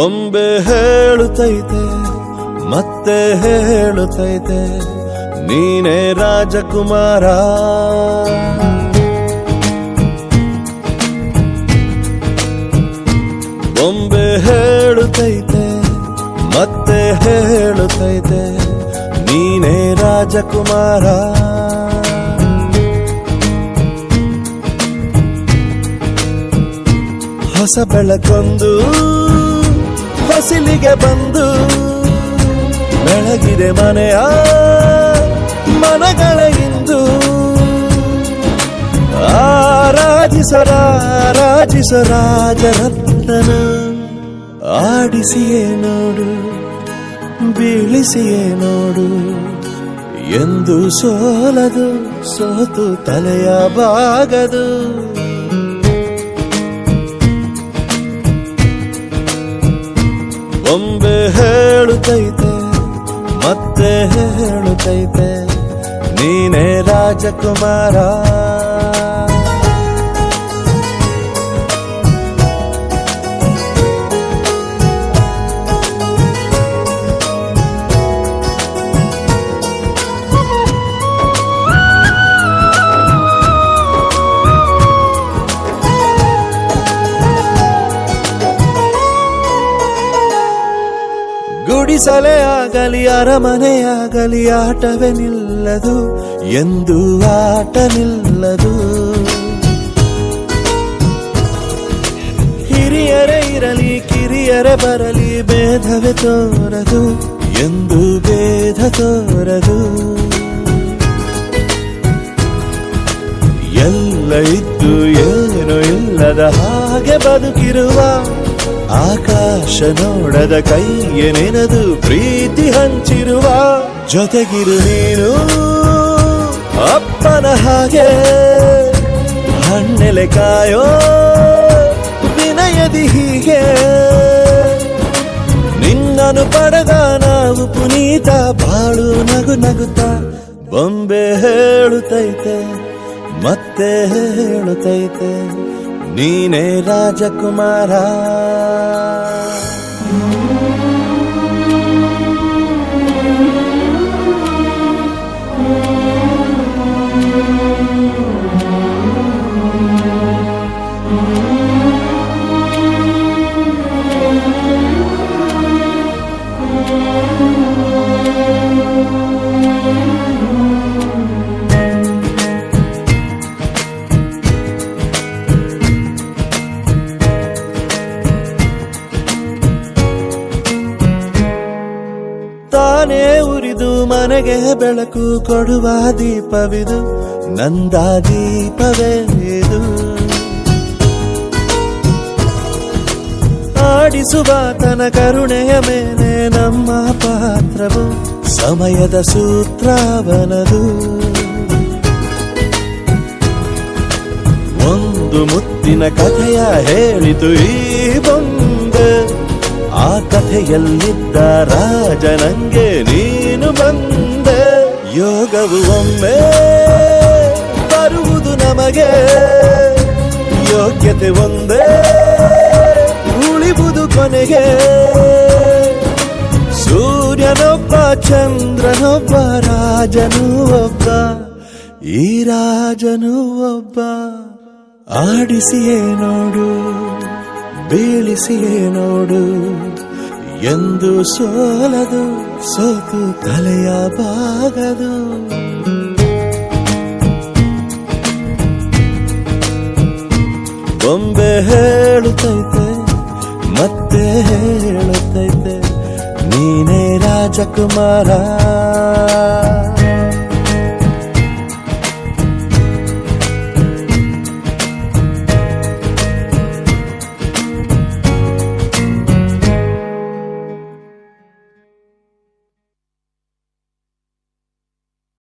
ಬೊಂಬೆ ಹೇಳುತ್ತೈತೆ ಮತ್ತೆ ಹೇಳುತ್ತೈತೆ ನೀನೇ ರಾಜಕುಮಾರ. ಬೊಂಬೆ ಹೇಳುತ್ತೈತೆ ಮತ್ತೆ ಹೇಳುತ್ತೈತೆ ನೀನೇ ರಾಜಕುಮಾರ. ಹೊಸ ಬೆಳಕೊಂದು ಹೊಸಿಲಿಗೆ ಬಂದು ಬೆಳಗಿದೆ ಮನೆಯ ಮನಗಳ ಇಂದು. ಆರಾಜಿಸ ರಾಜರತ್ನನ ಆಡಿಸಿಯೇ ನೋಡು ಬೀಳಿಸಿಯೇ ನೋಡು ಎಂದು ಸೋಲದು ಸೋತು ತಲೆಯ ಬಾಗದು. ಬೊಂಬೆ ಹೇಳುತ್ತೈತೆ ಮತ್ತೆ ಹೇಳುತ್ತೈತೆ ನೀನೇ ರಾಜಕುಮಾರ. ಗುಡಿಸಲೇ ಆಗಲಿ ಅರಮನೆಯಾಗಲಿ ಆಟವೇ ನಿಲ್ಲದು ಎಂದು ಆಟ ನಿಲ್ಲದು. ಹಿರಿಯರೇ ಇರಲಿ ಕಿರಿಯರೇ ಬರಲಿ ಭೇದವೇ ತೋರದು ಎಂದು ಭೇದ ತೋರದು. ಎಲ್ಲ ಇದ್ದು ಏನು ಇಲ್ಲದ ಹಾಗೆ ಬದುಕಿರುವ ಆಕಾಶ ನೋಡದ ಕೈಯೇ ನೆನೆದು ಪ್ರೀತಿ ಹಂಚಿರುವ. ಜೊತೆಗಿರು ನೀನು ಅಪ್ಪನ ಹಾಗೆ ಹಣ್ಣೆಲೆ ಕಾಯೋ ವಿನಯದಿ ಹೀಗೆ. ನಿನ್ನನ್ನು ಪಡೆದ ನಾವು ಪುನೀತ ಬಾಳು ನಗು ನಗುತ್ತಾ. ಬೊಂಬೆ ಹೇಳುತ್ತೈತೆ ಮತ್ತೆ ಹೇಳುತ್ತೈತೆ ನೀನೇ ರಾಜಕುಮಾರ. ತಾನೇ ಉರಿದು ಮನೆಗೆ ಬೆಳಕು ಕೊಡುವ ದೀಪವಿದು ನಂದ ದೀಪವೇ ಇದು. ಆಡಿಸುವ ತನ ಕರುಣೆಯ ಮೇಲೆ ನಮ್ಮ ಪಾತ್ರವು ಸಮಯದ ಸೂತ್ರವನದು. ಒಂದು ಮುತ್ತಿನ ಕಥೆಯ ಹೇಳಿತು ಈ ಬೊಂಬೆ. ಆ ಕಥೆಯಲ್ಲಿದ್ದ ರಾಜ ನಂಗೆ ನೀನು ಬಂದೆ. ಯೋಗವು ಒಮ್ಮೆ ಬರುವುದು ನಮಗೆ ಯೋಗ್ಯತೆ ಒಂದೇ ಉಳಿವುದು ಕೊನೆಗೆ. ಸೂರ್ಯನೊಬ್ಬ ಚಂದ್ರನೊಬ್ಬ ರಾಜನು ಒಬ್ಬ ಈ ರಾಜನು ಒಬ್ಬ. ಆಡಿಸಿಯೇ ನೋಡು ಬೀಳಿಸಿಯೇ ನೋಡು ಎಂದು ಸೋಲದು ಸೋತು ತಲೆಯ ಬಾಗದು. ಬೊಂಬೆ ಹೇಳುತ್ತೈತೆ ಮತ್ತೆ ಹೇಳುತ್ತೈತೆ ನೀನೇ ರಾಜಕುಮಾರ.